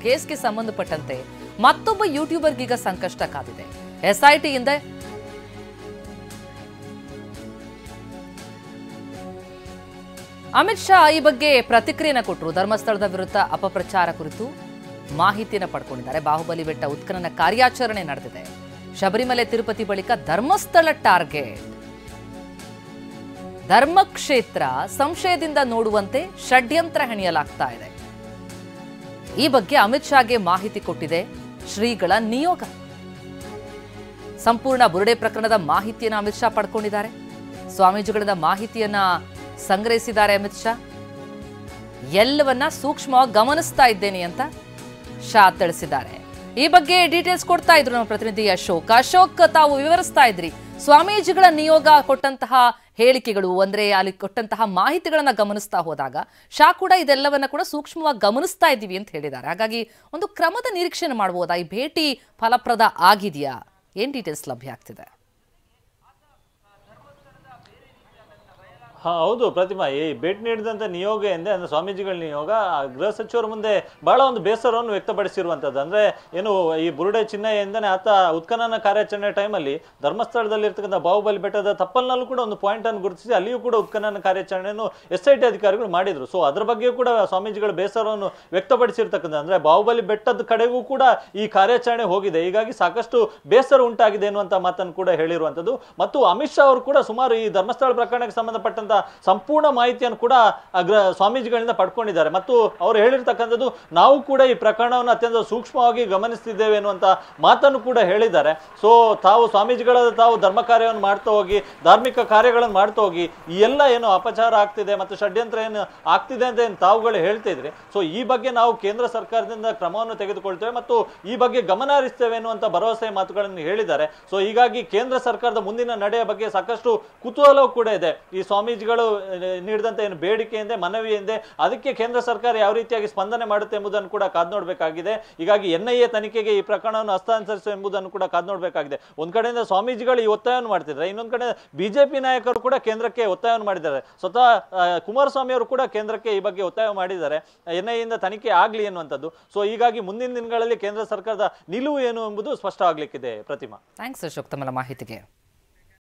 ಕೇಸ್ಗೆ ಸಂಬಂಧಪಟ್ಟಂತೆ ಮತ್ತೊಬ್ಬ ಯೂಟ್ಯೂಬರ್ಗೀಗ ಸಂಕಷ್ಟ ಕಾದಿದೆ. ಎಸ್ಐಟಿಯಿಂದ ಅಮಿತ್ ಶಾ ಈ ಬಗ್ಗೆ ಪ್ರತಿಕ್ರಿಯೆಯನ್ನು ಕೊಟ್ಟರು. ಧರ್ಮಸ್ಥಳದ ವಿರುದ್ಧ ಅಪಪ್ರಚಾರ ಕುರಿತು ಮಾಹಿತಿಯನ್ನು ಪಡ್ಕೊಂಡಿದ್ದಾರೆ. ಬಾಹುಬಲಿ ಬೆಟ್ಟ ಉತ್ಖನನ ಕಾರ್ಯಾಚರಣೆ ನಡೆದಿದೆ. ಶಬರಿಮಲೆ ತಿರುಪತಿ ಬಳಿಕ ಧರ್ಮಸ್ಥಳ ಟಾರ್ಗೆಟ್. ಧರ್ಮಕ್ಷೇತ್ರ ಸಂಶಯದಿಂದ ನೋಡುವಂತೆ ಷಡ್ಯಂತ್ರ ಹೆಣೆಯಲಾಗ್ತಾ ಇದೆ. ಈ ಬಗ್ಗೆ ಅಮಿತ್ ಶಾಗೆ ಮಾಹಿತಿ ಕೊಟ್ಟಿದೆ ಶ್ರೀಗಳ ನಿಯೋಗ. ಸಂಪೂರ್ಣ ಬುರುಡೆ ಪ್ರಕರಣದ ಮಾಹಿತಿಯನ್ನು ಅಮಿತ್ ಶಾ ಪಡ್ಕೊಂಡಿದ್ದಾರೆ. ಸ್ವಾಮೀಜಿಗಳಿಂದ ಮಾಹಿತಿಯನ್ನ ಸಂಗ್ರಹಿಸಿದ್ದಾರೆ ಅಮಿತ್ ಶಾ. ಎಲ್ಲವನ್ನ ಸೂಕ್ಷ್ಮವಾಗಿ ಗಮನಿಸ್ತಾ ಇದ್ದೇನೆ ಅಂತ ಶಾ ತಿಳಿಸಿದ್ದಾರೆ. ಈ ಬಗ್ಗೆ ಡೀಟೇಲ್ಸ್ ಕೊಡ್ತಾ ಇದ್ರು ನಮ್ಮ ಪ್ರತಿನಿಧಿ ಅಶೋಕ್, ತಾವು ವಿವರಿಸ್ತಾ ಇದ್ರಿ ಸ್ವಾಮೀಜಿಗಳ ನಿಯೋಗ ಕೊಟ್ಟಂತಹ ಹೇಳಿಕೆಗಳು, ಅಂದ್ರೆ ಅಲ್ಲಿ ಕೊಟ್ಟಂತಹ ಮಾಹಿತಿಗಳನ್ನ ಗಮನಿಸ್ತಾ ಹೋದಾಗ ಶಾ ಕೂಡ ಇದೆಲ್ಲವನ್ನ ಕೂಡ ಸೂಕ್ಷ್ಮವಾಗಿ ಗಮನಿಸ್ತಾ ಇದ್ದೀವಿ ಅಂತ ಹೇಳಿದ್ದಾರೆ. ಹಾಗಾಗಿ ಒಂದು ಕ್ರಮದ ನಿರೀಕ್ಷೆ ಮಾಡಬಹುದಾ? ಈ ಭೇಟಿ ಫಲಪ್ರದ ಆಗಿದೆಯಾ? ಏನ್ ಡೀಟೇಲ್ಸ್ ಲಭ್ಯ ಆಗ್ತಿದೆ? ಹೌದು ಪ್ರತಿಮಾ, ಈ ಭೇಟಿ ನೀಡಿದಂಥ ನಿಯೋಗ ಎಂದೇ ಅಂದ್ರೆ ಸ್ವಾಮೀಜಿಗಳ ನಿಯೋಗ ಗೃಹ ಸಚಿವರ ಮುಂದೆ ಬಹಳ ಒಂದು ಬೇಸರವನ್ನು ವ್ಯಕ್ತಪಡಿಸಿರುವಂಥದ್ದು. ಅಂದ್ರೆ ಏನು ಈ ಬುರುಡೆ ಚಿನ್ನಯ್ಯಂದನೇ ಆತ ಉತ್ಖನನ ಕಾರ್ಯಾಚರಣೆ ಟೈಮಲ್ಲಿ ಧರ್ಮಸ್ಥಳದಲ್ಲಿ ಇರ್ತಕ್ಕಂಥ ಬಾಹುಬಲಿ ಬೆಟ್ಟದ ತಪ್ಪಲಿನಲ್ಲೂ ಕೂಡ ಒಂದು ಪಾಯಿಂಟ್ ಅನ್ನು ಗುರುತಿಸಿ ಅಲ್ಲಿಯೂ ಕೂಡ ಉತ್ಖನನ ಕಾರ್ಯಾಚರಣೆಯನ್ನು SIT ಅಧಿಕಾರಿಗಳು ಮಾಡಿದ್ರು. ಸೊ ಅದ್ರ ಬಗ್ಗೆ ಕೂಡ ಸ್ವಾಮೀಜಿಗಳ ಬೇಸರವನ್ನು ವ್ಯಕ್ತಪಡಿಸಿರ್ತಕ್ಕಂಥ ಅಂದ್ರೆ ಬಾಹುಬಲಿ ಬೆಟ್ಟದ ಕಡೆಗೂ ಕೂಡ ಈ ಕಾರ್ಯಾಚರಣೆ ಹೋಗಿದೆ, ಹೀಗಾಗಿ ಸಾಕಷ್ಟು ಬೇಸರ ಉಂಟಾಗಿದೆ ಎನ್ನುವಂತ ಮಾತನ್ನು ಕೂಡ ಹೇಳಿರುವಂಥದ್ದು. ಮತ್ತು ಅಮಿತ್ ಶಾ ಅವರು ಕೂಡ ಸುಮಾರು ಈ ಧರ್ಮಸ್ಥಳ ಪ್ರಕರಣಕ್ಕೆ ಸಂಬಂಧಪಟ್ಟಂತ ಸಂಪೂರ್ಣ ಮಾಹಿತಿಯನ್ನು ಕೂಡ ಸ್ವಾಮೀಜಿಗಳಿಂದ ಪಡ್ಕೊಂಡಿದ್ದಾರೆ. ಮತ್ತು ಅವರು ಹೇಳಿರ್ತಕ್ಕಂಥದ್ದು, ನಾವು ಕೂಡ ಈ ಪ್ರಕರಣವನ್ನು ಅತ್ಯಂತ ಸೂಕ್ಷ್ಮವಾಗಿ ಗಮನಿಸ್ತಿದ್ದೇವೆ ಎನ್ನುವಂತ ಮಾತನ್ನು ಕೂಡ ಹೇಳಿದ್ದಾರೆ. ಸೊ ತಾವು ಸ್ವಾಮೀಜಿಗಳ ತಾವು ಧರ್ಮ ಕಾರ್ಯವನ್ನು ಮಾಡ್ತಾ ಹೋಗಿ, ಧಾರ್ಮಿಕ ಕಾರ್ಯಗಳನ್ನು ಮಾಡ್ತಾ ಹೋಗಿ, ಈ ಎಲ್ಲ ಏನು ಅಪಚಾರ ಆಗ್ತಿದೆ ಮತ್ತು ಷಡ್ಯಂತ್ರ ಏನು ಆಗ್ತಿದೆ ಅಂತ ಏನು ತಾವುಗಳು ಹೇಳ್ತಿದ್ರಿ. ಸೊ ಈ ಬಗ್ಗೆ ನಾವು ಕೇಂದ್ರ ಸರ್ಕಾರದಿಂದ ಕ್ರಮವನ್ನು ತೆಗೆದುಕೊಳ್ತೇವೆ ಮತ್ತು ಈ ಬಗ್ಗೆ ಗಮನ ಹರಿಸ್ತೇವೆ ಎನ್ನುವಂತ ಭರವಸೆ ಮಾತುಗಳನ್ನು ಹೇಳಿದ್ದಾರೆ. ಸೊ ಹೀಗಾಗಿ ಕೇಂದ್ರ ಸರ್ಕಾರದ ಮುಂದಿನ ನಡೆಯ ಬಗ್ಗೆ ಸಾಕಷ್ಟು ಕುತೂಹಲವೂ ಕೂಡ ಇದೆ. ಈ ಸ್ವಾಮೀಜಿಗಳು ನೀಡಿದಂತ ಏನು ಬೇಡಿಕೆ ಇದೆ, ಮನವಿ ಇದೆ, ಅದಕ್ಕೆ ಕೇಂದ್ರ ಸರ್ಕಾರ ಯಾವ ರೀತಿಯಾಗಿ ಸ್ಪಂದನೆ ಮಾಡುತ್ತೆ ಎಂಬುದನ್ನು ಕೂಡ ಕಾದು ನೋಡಬೇಕಾಗಿದೆ. ಹೀಗಾಗಿ NIA ತನಿಖೆಗೆ ಈ ಪ್ರಕರಣವನ್ನು ಹಸ್ತಾಂತರಿಸುವ ಎಂಬುದನ್ನು ಕೂಡ ಕಾದು ನೋಡಬೇಕಾಗಿದೆ. ಒಂದ್ ಕಡೆಯಿಂದ ಸ್ವಾಮೀಜಿಗಳು ಈ ಒತ್ತಾಯವನ್ನು ಮಾಡ್ತಿದ್ದಾರೆ, ಇನ್ನೊಂದ್ ಕಡೆ ಬಿಜೆಪಿ ನಾಯಕರು ಕೂಡ ಕೇಂದ್ರಕ್ಕೆ ಒತ್ತಾಯವನ್ನು ಮಾಡಿದ್ದಾರೆ. ಸ್ವತಃ ಕುಮಾರಸ್ವಾಮಿ ಅವರು ಕೂಡ ಕೇಂದ್ರಕ್ಕೆ ಈ ಬಗ್ಗೆ ಒತ್ತಾಯ ಮಾಡಿದ್ದಾರೆ, NIA ಇಂದ ತನಿಖೆ ಆಗ್ಲಿ ಎನ್ನುವಂಥದ್ದು. ಸೊ ಹೀಗಾಗಿ ಮುಂದಿನ ದಿನಗಳಲ್ಲಿ ಕೇಂದ್ರ ಸರ್ಕಾರದ ನಿಲುವು ಏನು ಎಂಬುದು ಸ್ಪಷ್ಟವಾಗಲಿಕ್ಕಿದೆ. ಪ್ರತಿಮಾ, ಥ್ಯಾಂಕ್ಸ್ ಅಶೋಕ್ ತಮ್ಮ ಮಾಹಿತಿಗೆ.